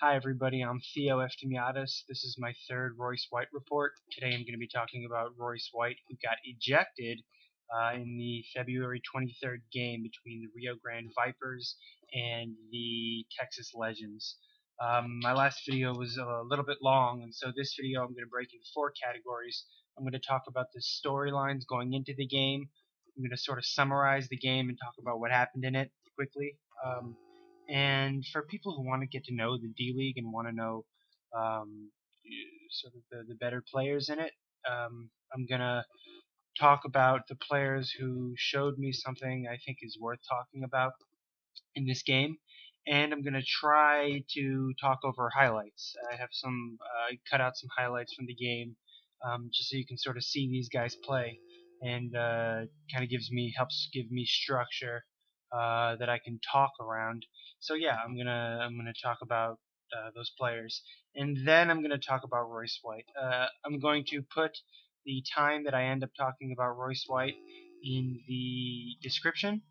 Hi everybody, I'm Theo Eftimiadis. This is my third Royce White Report. Today I'm going to be talking about Royce White, who got ejected in the February 23rd game between the Rio Grande Vipers and the Texas Legends. My last video was a little bit long, and so this video I'm going to break into four categories. I'm going to talk about the storylines going into the game. I'm going to sort of summarize the game and talk about what happened in it quickly. And for people who want to get to know the D League and want to know sort of the better players in it, I'm gonna talk about the players who showed me something I think is worth talking about in this game, and I'm gonna try to talk over highlights. I have some cut out some highlights from the game, just so you can sort of see these guys play, and kind of helps give me structure that I can talk around. So yeah, I'm gonna talk about those players, and then I'm gonna talk about Royce White. I'm going to put the time that I end up talking about Royce White in the description.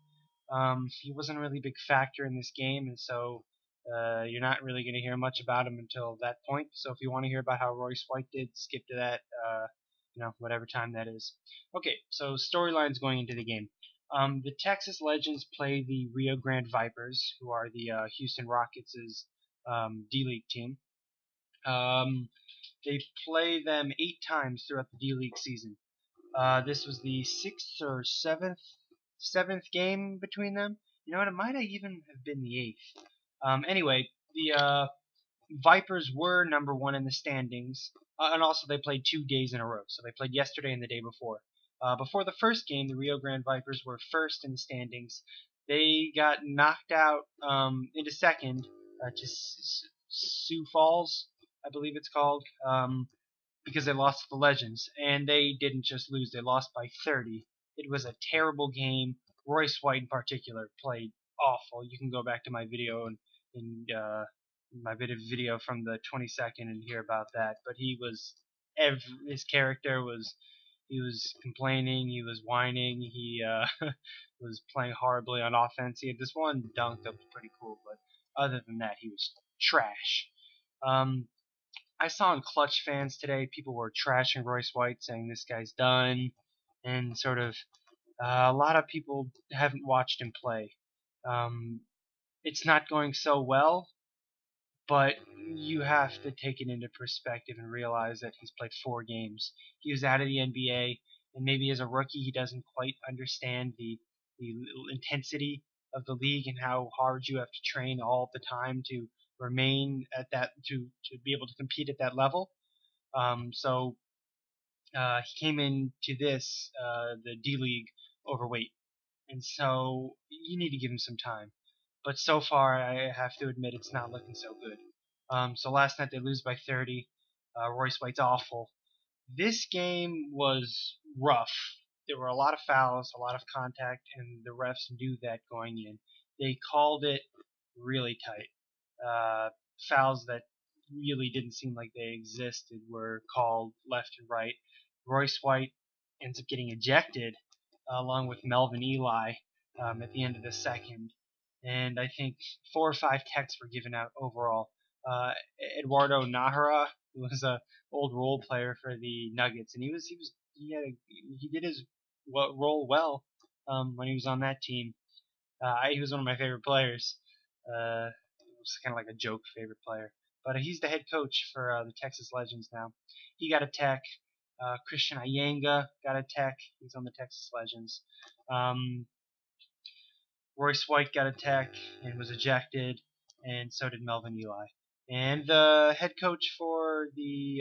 He wasn't a really big factor in this game, and so you're not really going to hear much about him until that point. So if you want to hear about how Royce White did, skip to that, whatever time that is. Okay, so storylines going into the game. The Texas Legends play the Rio Grande Vipers, who are the Houston Rockets' D-League team. They play them 8 times throughout the D-League season. This was the 6th or 7th game between them. You know what? It might have even have been the 8th. Anyway, the Vipers were number 1 in the standings, and also they played 2 days in a row. So they played yesterday and the day before. Before the first game, the Rio Grande Vipers were first in the standings. They got knocked out into second to Sioux Falls, I believe it's called, because they lost to the Legends. And they didn't just lose, they lost by 30. It was a terrible game. Royce White in particular played awful. You can go back to my video and my video from the 22nd and hear about that. But his character was, he was complaining, he was whining, he was playing horribly on offense. He had this one dunk that was pretty cool, but other than that, he was trash. I saw in Clutch fans today, people were trashing Royce White, saying this guy's done, and sort of a lot of people haven't watched him play. It's not going so well, but you have to take it into perspective and realize that he's played 4 games. He was out of the NBA, and maybe as a rookie he doesn't quite understand the intensity of the league and how hard you have to train all the time to remain at that, to be able to compete at that level. So he came into the D League overweight, and so you need to give him some time. But so far, I have to admit, it's not looking so good. So last night they lose by 30. Royce White's awful. This game was rough. There were a lot of fouls, a lot of contact, and the refs knew that going in. They called it really tight. Fouls that really didn't seem like they existed were called left and right. Royce White ends up getting ejected along with Melvin Ely at the end of the second. And I think 4 or 5 techs were given out overall. Eduardo Nahara, who was a old role player for the Nuggets, and he did his role well when he was on that team. He was one of my favorite players. It was kind of like a joke favorite player, but he's the head coach for the Texas Legends now. He got a tech. Christian Ayenga got a tech. He's on the Texas Legends. Royce White got a tech and was ejected, and so did Melvin Ely. And the head coach for the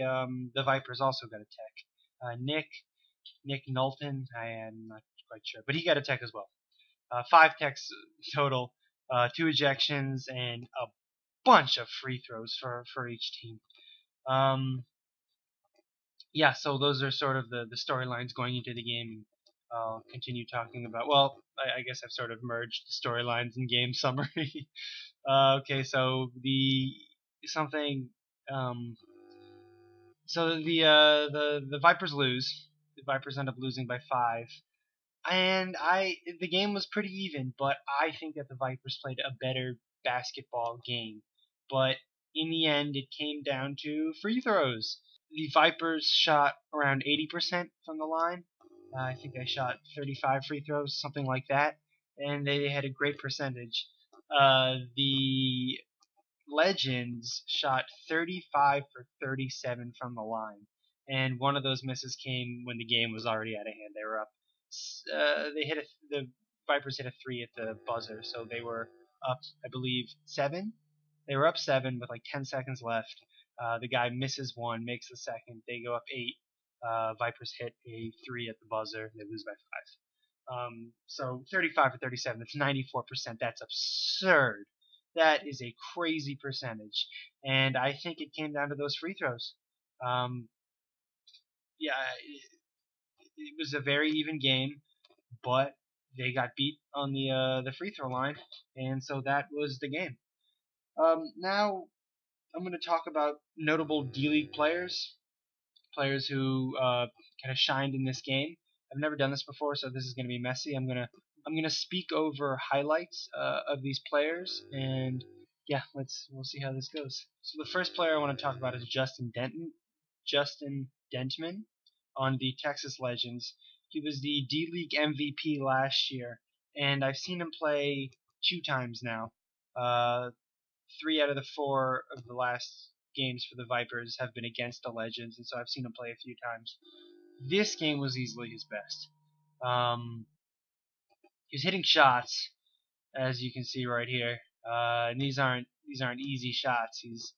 Vipers also got a tech. Nick Knowlton, I am not quite sure, but he got a tech as well. 5 techs total, 2 ejections, and a bunch of free throws for each team. Yeah, so those are sort of the storylines going into the game. I'll continue talking about, well, I guess I've sort of merged the storylines and game summary. Okay, so so the Vipers lose. The Vipers end up losing by 5. And the game was pretty even, but I think that the Vipers played a better basketball game. But in the end, it came down to free throws. The Vipers shot around 80% from the line. I think I shot 35 free throws, something like that, and they had a great percentage. The Legends shot 35 for 37 from the line, and one of those misses came when the game was already out of hand. They were up. The Vipers hit a three at the buzzer, so they were up, I believe, 7. They were up 7 with like 10 seconds left. The guy misses one, makes the second. They go up 8. Vipers hit a 3 at the buzzer. They lose by 5. So 35 for 37. That's 94%. That's absurd. That is a crazy percentage. And I think it came down to those free throws. Yeah, it was a very even game, but they got beat on the free throw line, and so that was the game. Now I'm going to talk about notable D-League players who kind of shined in this game. I've never done this before, so this is going to be messy. I'm gonna speak over highlights of these players, and yeah, we'll see how this goes. So the first player I want to talk about is Justin Dentman on the Texas Legends. He was the D-League MVP last year, and I've seen him play 2 times now. 3 out of the 4 of the last games for the Vipers have been against the Legends, and so I've seen him play a few times. This game was easily his best. He was hitting shots, as you can see right here, and these aren't easy shots. He's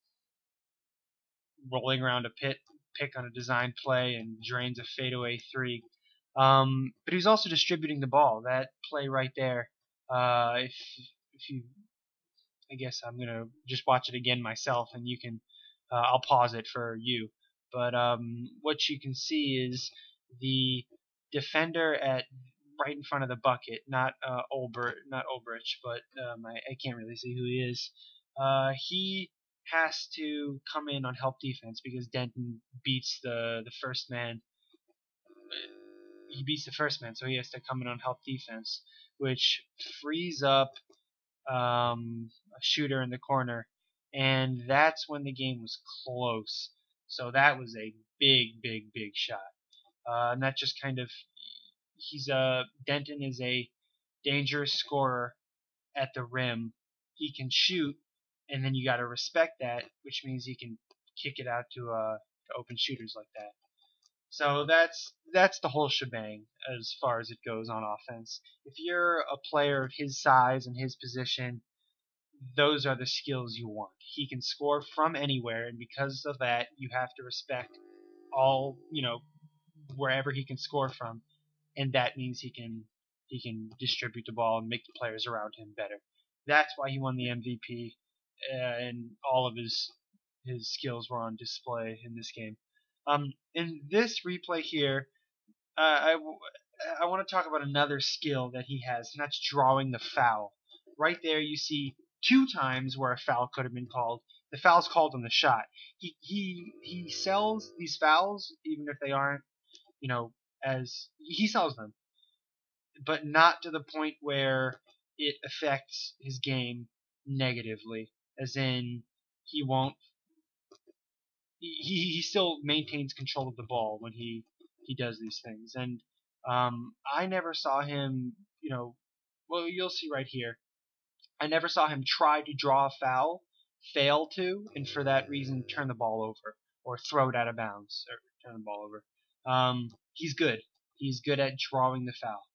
rolling around a pick on a design play and drains a fadeaway 3. But he was also distributing the ball. That play right there, if you, I guess I'm gonna just watch it again myself, and you can, I'll pause it for you. But what you can see is the defender at right in front of the bucket, not Ulbrich, but I can't really see who he is. He has to come in on help defense because Denton beats the first man. He beats the first man, so he has to come in on help defense, which frees up a shooter in the corner, and that's when the game was close. So that was a big shot, and that just kind of Denton is a dangerous scorer at the rim. He can shoot, and then you got to respect that, which means he can kick it out to open shooters like that. So that's the whole shebang as far as it goes on offense. If you're a player of his size and his position, those are the skills you want. He can score from anywhere, and because of that, you have to respect all, wherever he can score from, and that means he can distribute the ball and make the players around him better. That's why he won the MVP, and all of his skills were on display in this game. In this replay here, I want to talk about another skill that he has, and that's drawing the foul. Right there, you see 2 times where a foul could have been called. The foul's called on the shot. He sells these fouls, even if they aren't, as he sells them, but not to the point where it affects his game negatively. As in, he won't. He still maintains control of the ball when he does these things, and I never saw him. Well, you'll see right here. I never saw him try to draw a foul, fail to, and for that reason turn the ball over or throw it out of bounds or turn the ball over. He's good. He's good at drawing the foul.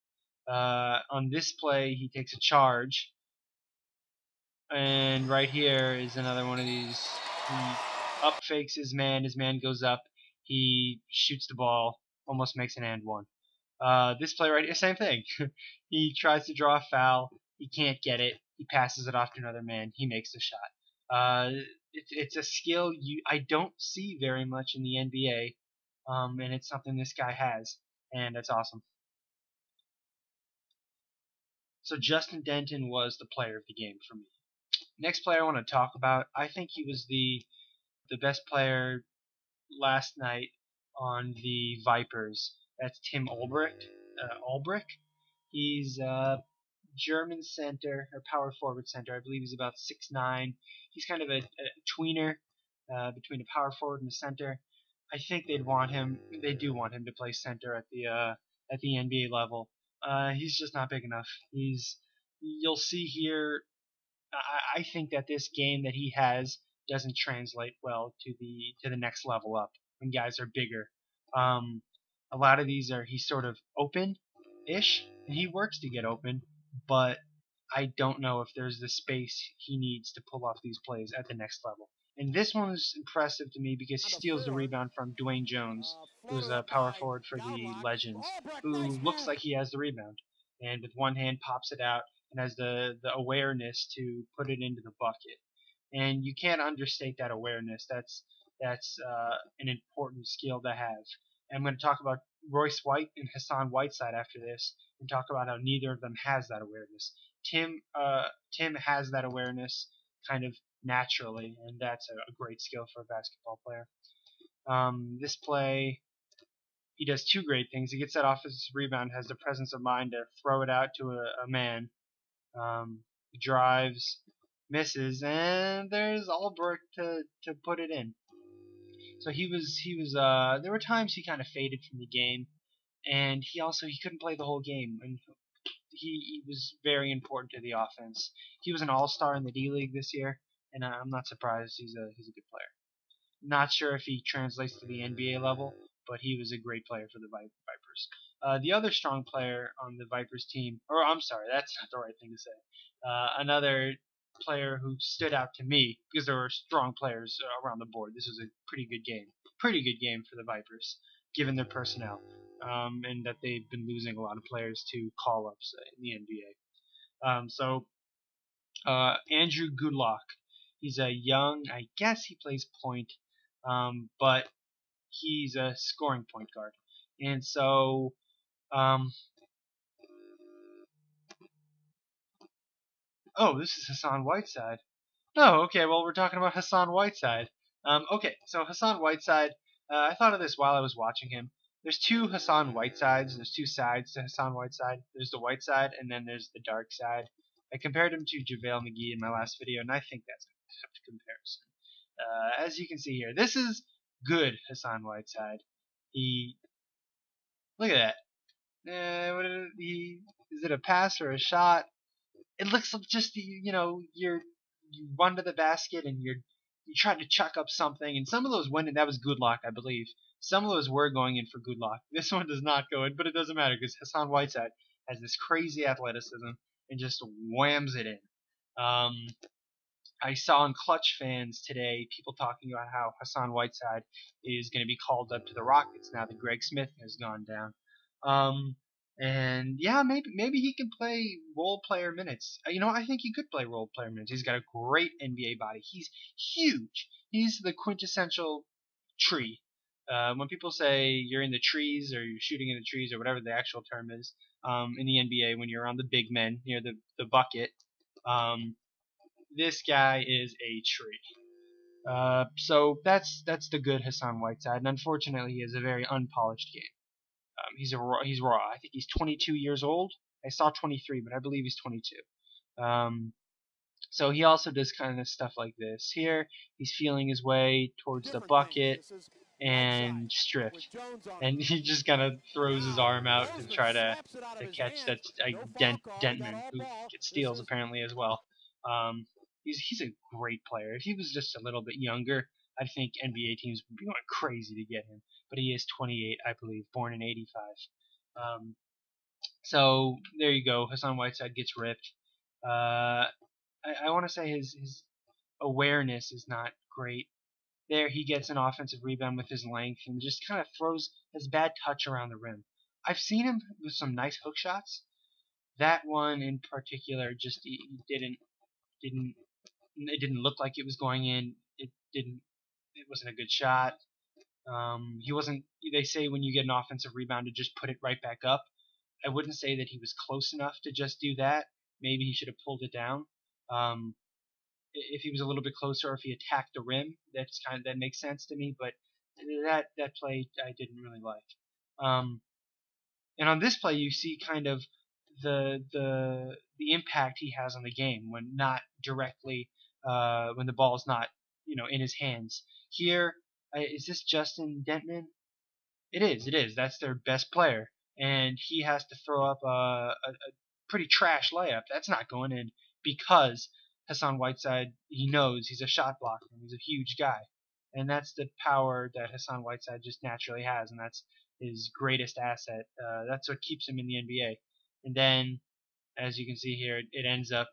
On this play, he takes a charge, and right here is another one of these. He up fakes his man goes up, he shoots the ball, almost makes an and one. This play right here, same thing. He tries to draw a foul, he can't get it, he passes it off to another man, he makes the shot. It's a skill I don't see very much in the NBA, and it's something this guy has, and it's awesome. So Justin Denton was the player of the game for me. Next player I want to talk about, I think he was the best player last night on the Vipers. That's Tim Ulbrich. He's German center or power forward center. I believe he's about 6'9". He's kind of a tweener between a power forward and a center. I think they'd want him. They do want him to play center at the NBA level. He's just not big enough. You'll see here. I think that this game that he has doesn't translate well to the next level up when guys are bigger. A lot of these are he's sort of open-ish, and he works to get open, but I don't know if there's the space he needs to pull off these plays at the next level. And this one is impressive to me because he steals the rebound from Dwayne Jones, who's a power forward for the Legends, who looks like he has the rebound, and with one hand pops it out and has the awareness to put it into the bucket. And you can't understate that awareness. That's an important skill to have. And I'm going to talk about Royce White and Hassan Whiteside after this, and talk about how neither of them has that awareness. Tim has that awareness kind of naturally, and that's a great skill for a basketball player. This play, he does two great things. He gets that offensive rebound, has the presence of mind to throw it out to a man. Drives, misses, and there's Albrecht to put it in. So he was there were times he kind of faded from the game, and he couldn't play the whole game, and he was very important to the offense. He was an all-star in the D-League this year, and I'm not surprised. He's a good player. Not sure if he translates to the NBA level, but he was a great player for the Vipers. The other strong player on the Vipers team, or I'm sorry, that's not the right thing to say. Another player who stood out to me, because there were strong players around the board. This was a pretty good game. Pretty good game for the Vipers, given their personnel, and that they've been losing a lot of players to call-ups in the NBA. Andrew Goodlock. He's a young, I guess he plays point, but he's a scoring point guard. And so, this is Hassan Whiteside. Oh, okay, well, we're talking about Hassan Whiteside. Okay, so Hassan Whiteside, I thought of this while I was watching him. There's two Hassan Whitesides. There's two sides to Hassan Whiteside. There's the white side, and then there's the dark side. I compared him to JaVale McGee in my last video, and I think that's an apt comparison. As you can see here, this is good Hassan Whiteside. Look at that. Is it a pass or a shot? It looks like just you run to the basket and you're trying to chuck up something, and some of those went in. That was Goodlock, I believe. Some of those were going in for Goodlock. This one does not go in, but it doesn't matter because Hassan Whiteside has this crazy athleticism and just whams it in. I saw in Clutch fans today people talking about how Hassan Whiteside is going to be called up to the Rockets now that Greg Smith has gone down. And yeah, maybe he can play role player minutes. I think he could play role player minutes. He's got a great NBA body. He's huge. He's the quintessential tree. When people say you're in the trees or you're shooting in the trees or whatever the actual term is in the NBA, when you're on the big men near the bucket, this guy is a tree. So that's the good Hassan Whiteside, and unfortunately he has a very unpolished game. He's raw. I think he's 22 years old. I saw 23, but I believe he's 22. So he also does kind of stuff like this. Here, he's feeling his way towards the bucket and stripped. And he just kind of throws his arm out to try to catch that Dentman, who gets steals apparently as well. He's a great player. If he was just a little bit younger, I think NBA teams would be going crazy to get him. But he is 28, I believe, born in 85. So there you go. Hassan Whiteside gets ripped. I want to say his awareness is not great. There he gets an offensive rebound with his length and just kind of has bad touch around the rim. I've seen him with some nice hook shots. That one in particular just it didn't look like it was going in. It wasn't a good shot. He wasn't. They say when you get an offensive rebound to just put it right back up. I wouldn't say that he was close enough to just do that. Maybe he should have pulled it down. If he was a little bit closer, or if he attacked the rim, that makes sense to me. But that play I didn't really like. And on this play, you see kind of the impact he has on the game when not directly when the ball's not in his hands. Here, is this Justin Dentman? It is. It is. That's their best player, and he has to throw up a pretty trash layup. That's not going in because Hassan Whiteside, he knows he's a shot blocker. He's a huge guy, and that's the power that Hassan Whiteside just naturally has, and that's his greatest asset. That's what keeps him in the NBA. And then, as you can see here, it ends up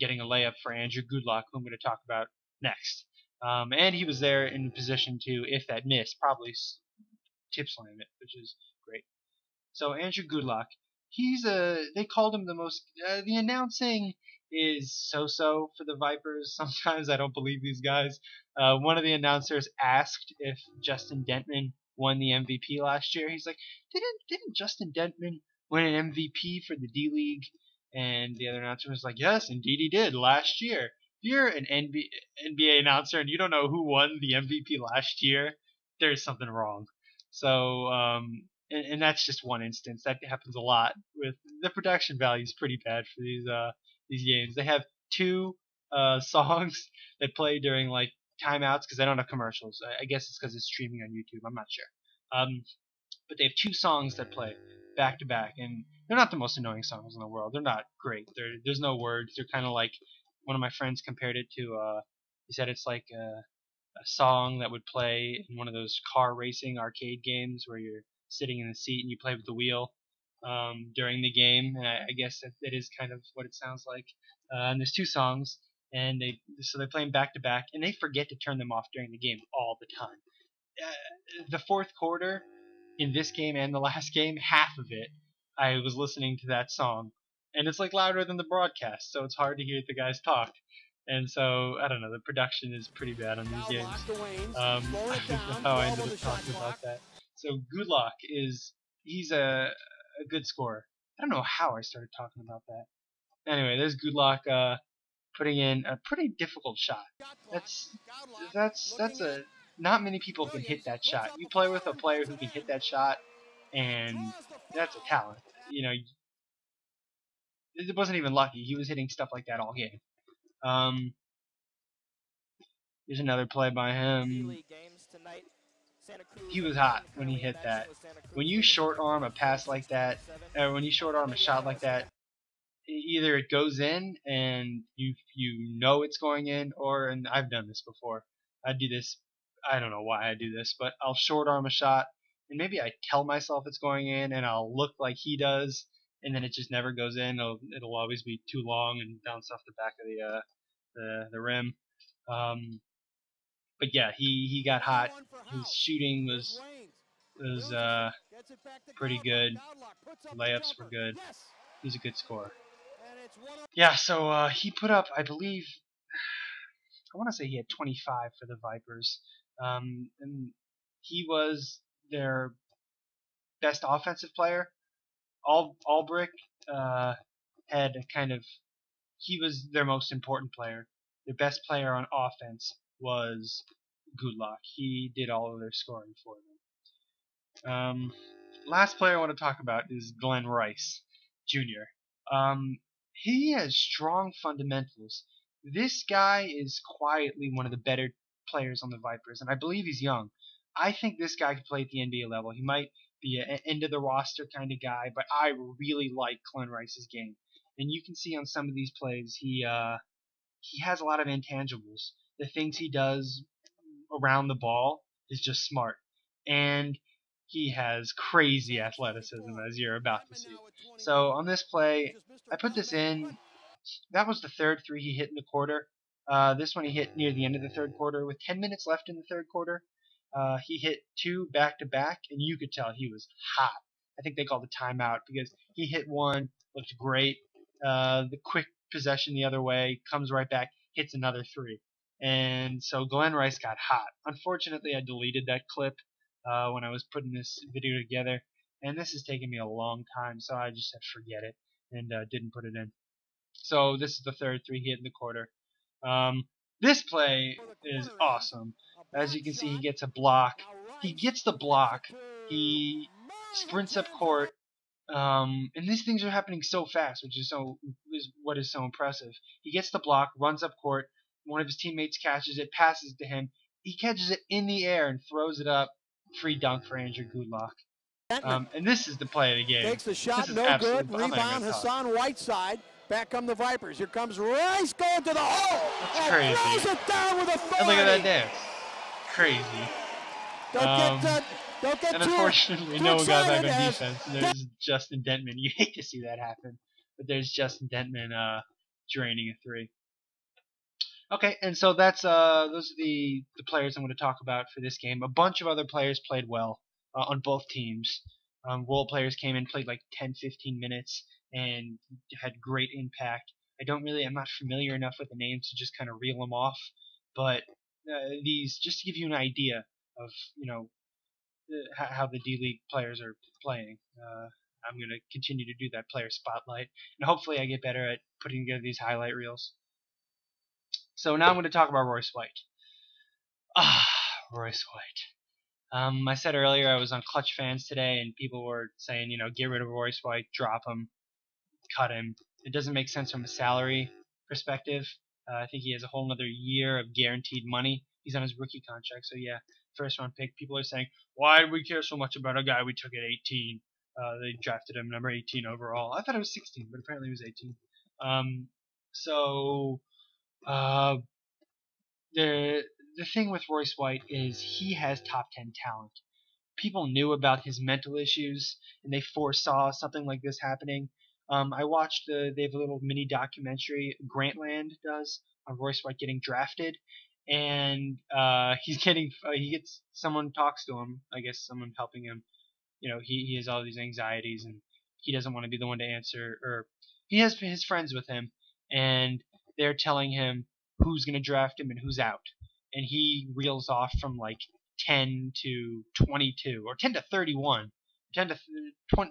getting a layup for Andrew Goodlock, who I'm going to talk about next. And he was there in position to, if that missed, probably tip slam it, which is great. So Andrew Goodlock, they called him the most. The announcing is so-so for the Vipers. Sometimes I don't believe these guys. One of the announcers asked if Justin Dentman won the MVP last year. He's like, didn't Justin Dentman win an MVP for the D League? And the other announcer was like, yes, indeed he did last year. If you're an NBA announcer and you don't know who won the MVP last year, there's something wrong. So, and that's just one instance. That happens a lot. With the production value is pretty bad for these games. They have two songs that play during like timeouts because they don't have commercials. I guess it's because it's streaming on YouTube. I'm not sure. But they have two songs that play back to back, and they're not the most annoying songs in the world. They're not great. There's no words. They're kind of like, one of my friends compared it to. He said it's like a song that would play in one of those car racing arcade games where you're sitting in the seat and you play with the wheel during the game. And I guess that is kind of what it sounds like. And there's two songs, and they play them back to back, and they forget to turn them off during the game all the time. The fourth quarter in this game and the last game, half of it, I was listening to that song, and it's like louder than the broadcast, so it's hard to hear the guys talk. And so, I don't know, the production is pretty bad on these games. I don't know how I ended up talking about that. So, Goodlock he's a good scorer. I don't know how I started talking about that. Anyway, there's Goodlock putting in a pretty difficult shot. Not many people can hit that shot. You play with a player who can hit that shot, and that's a talent. It wasn't even lucky. He was hitting stuff like that all game. Here's another play by him. He was hot when he hit that. When you short arm a pass like that, or when you short arm a shot like that, either it goes in and you know it's going in, and I've done this before. I do this. I don't know why I do this, but I'll short arm a shot, and maybe I tell myself it's going in, and I'll look like he does, and then it just never goes in. It'll always be too long and bounce off the back of the rim. But yeah, he got hot. His shooting was pretty good. The layups were good. He's a good scorer. Yeah, so he put up, I believe, I want to say he had 25 for the Vipers. And he was their best offensive player. Albrick had he was their most important player. Their best player on offense was Goodlock. He did all of their scoring for them. Last player I want to talk about is Glen Rice Jr. He has strong fundamentals. This guy is quietly one of the better players on the Vipers, and I believe he's young. I think this guy could play at the NBA level. He might be an end-of-the-roster kind of guy, but I really like Glen Rice's game. And you can see on some of these plays, he has a lot of intangibles. The things he does around the ball is just smart. And he has crazy athleticism, as you're about to see. So on this play, I put this in. That was the third three he hit in the quarter. This one he hit near the end of the third quarter. With 10 minutes left in the third quarter, he hit two back-to-back, and you could tell he was hot. I think they called a timeout because he hit one, looked great. The quick possession the other way, comes right back, hits another three. And so Glen Rice got hot. Unfortunately, I deleted that clip when I was putting this video together, and this has taken me a long time, so I just said forget it and didn't put it in. So this is the third three he hit in the quarter. This play is awesome. As you can see, he gets a block. He gets the block. He sprints up court, And these things are happening so fast, which is what is so impressive. He gets the block, runs up court. One of his teammates catches it, passes it to him. He catches it in the air and throws it up. Free dunk for Andrew Goodlock. And this is the play of the game. Takes the shot, This is no absolutely. good. Rebound, Hassan Whiteside. Back come the Vipers. Here comes Rice going to the hole. That's crazy. Throws it down with authority. And look at that dance. Crazy. Don't get and too, unfortunately, too no one got back on excited defense. There's Justin Dentman. You hate to see that happen, but there's Justin Dentman draining a three. Okay, and so that's those are the players I'm going to talk about for this game. A bunch of other players played well on both teams. Role players came in, played like 10, 15 minutes, and had great impact. I'm not familiar enough with the names to just kind of reel them off, but these, just to give you an idea of, how the D-League players are playing. I'm going to continue to do that player spotlight, and hopefully I get better at putting together these highlight reels. So now I'm going to talk about Royce White. Royce White. I said earlier I was on Clutch Fans today, and people were saying, get rid of Royce White, drop him, cut him. It doesn't make sense from a salary perspective. I think he has a whole another year of guaranteed money. He's on his rookie contract, so yeah, first round pick. People are saying, why do we care so much about a guy we took at 18? They drafted him number 18 overall. I thought it was 16, but apparently it was 18. The thing with Royce White is he has top 10 talent. People knew about his mental issues, and they foresaw something like this happening. I watched they have a little mini documentary Grantland does on Royce White getting drafted, and he gets someone talks to him. I guess someone helping him. He has all these anxieties, and he doesn't want to be the one to answer. Or he has his friends with him, and they're telling him who's going to draft him and who's out, and he reels off from like 10 to 22 or 10 to 31. 10 to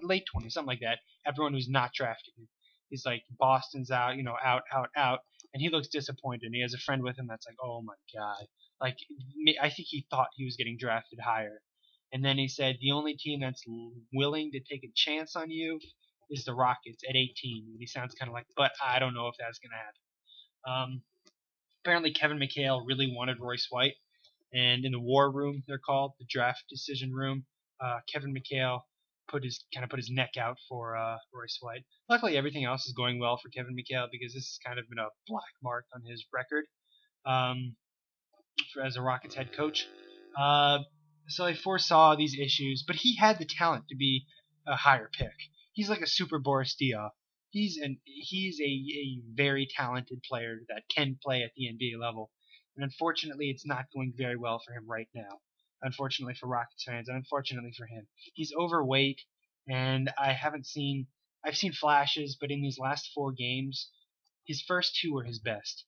late 20, something like that. Everyone who's not drafting him. He's like, Boston's out, out. And he looks disappointed. And he has a friend with him that's like, oh my God. Like, I think he thought he was getting drafted higher. And then he said, the only team that's willing to take a chance on you is the Rockets at 18. And he sounds kind of like, but I don't know if that's going to happen. Apparently Kevin McHale really wanted Royce White. And in the war room, they're called, the draft decision room, Kevin McHale put his neck out for Royce White. Luckily, everything else is going well for Kevin McHale because this has kind of been a black mark on his record as a Rockets head coach. So they foresaw these issues, but he had the talent to be a higher pick. He's like a super Boris Diaw. He's a very talented player that can play at the NBA level. And unfortunately, it's not going very well for him right now. Unfortunately for Rockets fans, and unfortunately for him. He's overweight, and I've seen flashes, but in these last 4 games, his first 2 were his best.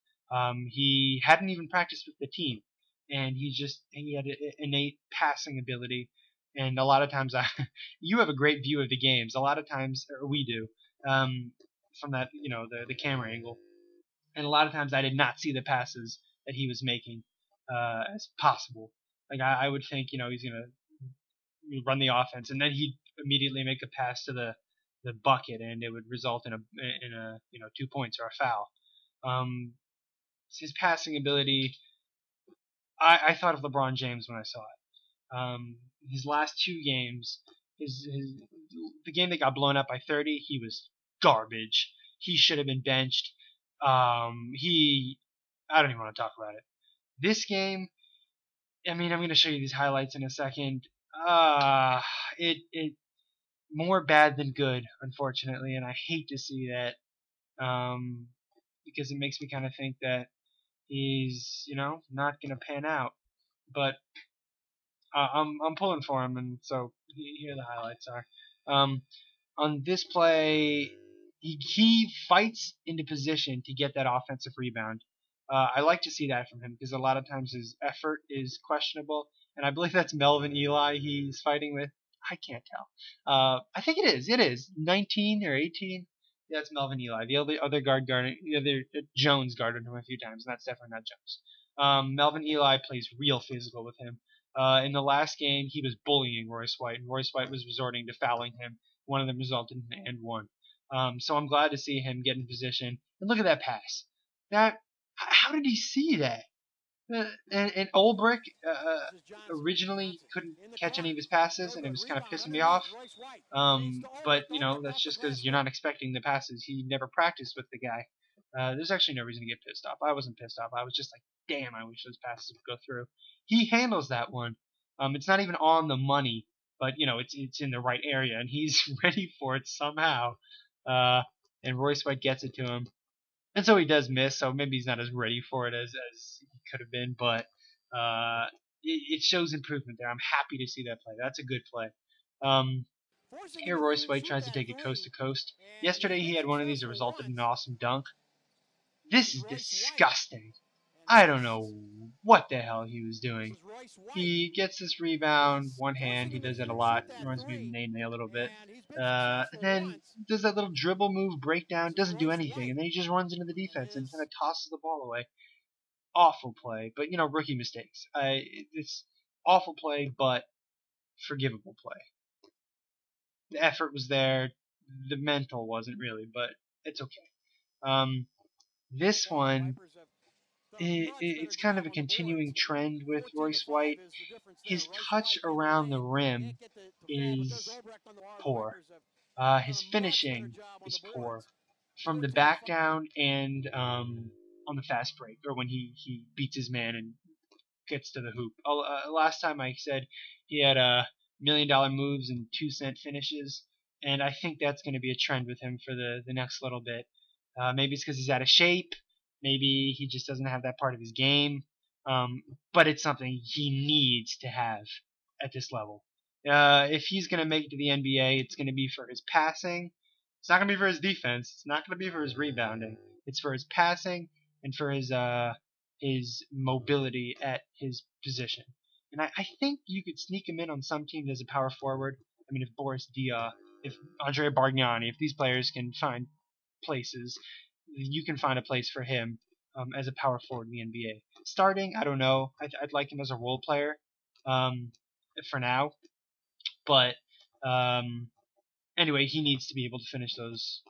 He hadn't even practiced with the team, and he had an innate passing ability, and a lot of times you have a great view of the games. A lot of times, or we do, from that, the camera angle, and a lot of times I did not see the passes that he was making as possible. Like I would think, he's gonna run the offense, and then he'd immediately make a pass to the bucket, and it would result in a 2 points or a foul. His passing ability, I thought of LeBron James when I saw it. His last 2 games, the game that got blown up by 30, he was garbage. He should have been benched. I don't even want to talk about it. This game, I'm going to show you these highlights in a second. It more bad than good, unfortunately, and I hate to see that, because it makes me kind of think that he's, not going to pan out. But I'm pulling for him, and so here the highlights are. On this play, he fights into position to get that offensive rebound. I like to see that from him because a lot of times his effort is questionable, and I believe that's Melvin Ely he's fighting with. I can't tell. I think it is. It is 19 or 18. Yeah, it's Melvin Ely. The other Jones guarded him a few times, and that's definitely not Jones. Melvin Ely plays real physical with him. In the last game, he was bullying Royce White, and Royce White was resorting to fouling him. One of them resulted in an and one. So I'm glad to see him get in position. And look at that pass. How did he see that? And Olbrich originally couldn't catch any of his passes, and it was kind of pissing me off. But that's just because you're not expecting the passes. He never practiced with the guy. There's actually no reason to get pissed off. I wasn't pissed off. I was just like, damn, I wish those passes would go through. He handles that one. It's not even on the money, but it's in the right area, and he's ready for it somehow. And Royce White gets it to him. And so he does miss, so maybe he's not as ready for it as he could have been, but it shows improvement there. I'm happy to see that play. That's a good play. Here Royce White tries to take it coast to coast. Yesterday he had one of these that resulted in an awesome dunk. This is disgusting. I don't know what the hell he was doing. He gets this rebound, one hand, he does that a lot. Reminds me of Nene a little bit. Then does that little dribble move, breakdown, doesn't do anything, and then he just runs into the defense and kind of tosses the ball away. Awful play, but rookie mistakes. It's awful play, but forgivable play. The effort was there, the mental wasn't really, but it's okay. This one, it's kind of a continuing trend with Royce White. His touch around the rim is poor. His finishing is poor. From the back down and on the fast break, or when he beats his man and gets to the hoop. Last time I said he had $1 million moves and 2-cent finishes, and I think that's going to be a trend with him for the next little bit. Maybe it's because he's out of shape. Maybe he just doesn't have that part of his game. But it's something he needs to have at this level. If he's going to make it to the NBA, it's going to be for his passing. It's not going to be for his defense. It's not going to be for his rebounding. It's for his passing and for his mobility at his position. And I think you could sneak him in on some teams as a power forward. I mean, if Boris Dia, if Andrea Bargnani, if these players can find places, you can find a place for him as a power forward in the NBA. Starting, I don't know. I'd like him as a role player for now. But anyway, he needs to be able to finish those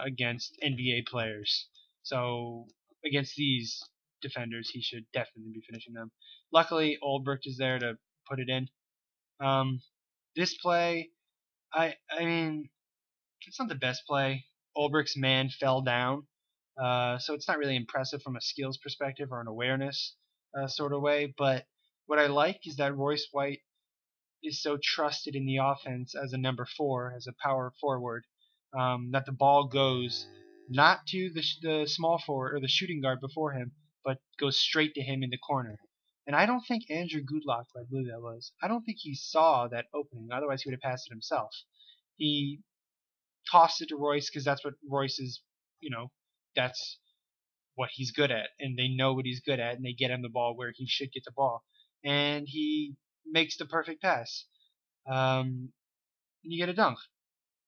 against NBA players. So against these defenders, he should definitely be finishing them. Luckily, Olbrich is there to put it in. This play, I mean, it's not the best play. Olbrich's man fell down, so it's not really impressive from a skills perspective or an awareness sort of way. But what I like is that Royce White is so trusted in the offense as a number 4, as a power forward, that the ball goes not to the small forward or the shooting guard before him, but goes straight to him in the corner. And I don't think Andrew Goodlock, I believe that was, I don't think he saw that opening. Otherwise, he would have passed it himself. He tossed it to Royce because that's what Royce is, that's what he's good at. And they know what he's good at, and they get him the ball where he should get the ball. And he makes the perfect pass. And you get a dunk.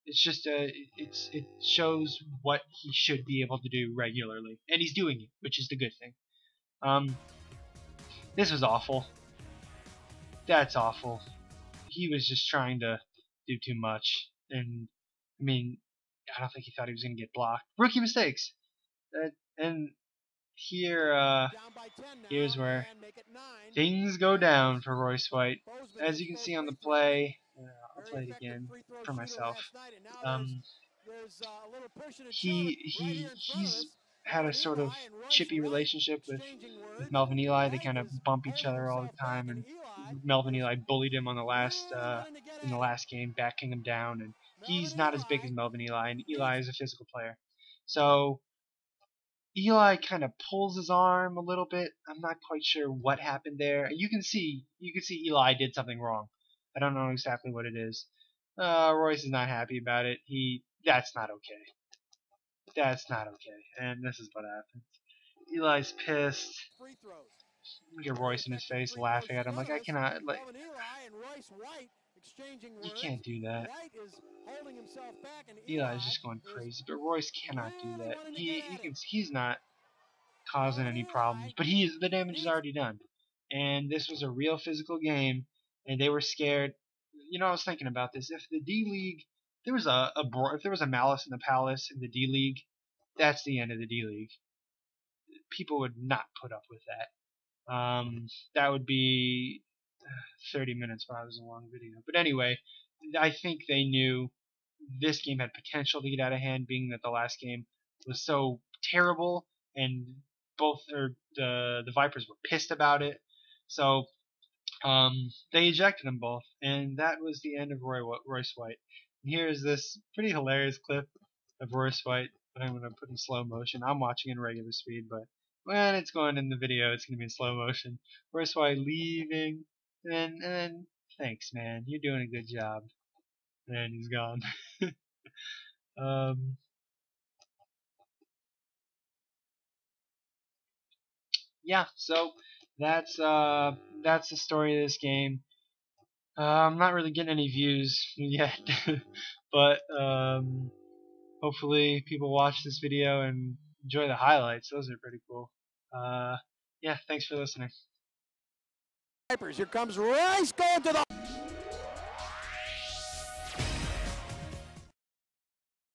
It's just it shows what he should be able to do regularly, and he's doing it, which is the good thing. This was awful. That's awful. He was just trying to do too much, and I mean, I don't think he thought he was going to get blocked. Rookie mistakes. And here's where things go down for Royce White. As you can see on the play, I'll play it again for myself. He's had a sort of chippy relationship with Melvin Ely. They kind of bump each other all the time, and Melvin Ely bullied him on in the last game, backing him down, and he's not as big as Melvin Ely, and Eli is a physical player. So Eli kind of pulls his arm a little bit. I'm not quite sure what happened there. You can see Eli did something wrong. I don't know exactly what it is. Royce is not happy about it. That's not okay. That's not okay. And this is what happens. Eli's pissed. Look at Royce in his face laughing at him like, I cannot, like, you can't do that. Eli is just going crazy, but Royce cannot do that. He's not causing any problems, but the damage is already done. and this was a real physical game, and they were scared. You know, I was thinking about this. If the D League, if there was a malice in the palace in the D League, that's the end of the D League. People would not put up with that. That would be 30 minutes, but it was a long video. But anyway, I think they knew this game had potential to get out of hand, being that the last game was so terrible, and the Vipers were pissed about it. So they ejected them both, and that was the end of Royce White. And here's this pretty hilarious clip of Royce White that I'm going to put in slow motion. I'm watching in regular speed, but when it's going in the video, it's going to be in slow motion. Royce White leaving, and then thanks, man. You're doing a good job. And he's gone. Yeah, so that's the story of this game. I'm not really getting any views yet, but hopefully people watch this video and enjoy the highlights. Those are pretty cool. Yeah, thanks for listening. Vipers, here comes Rice going to the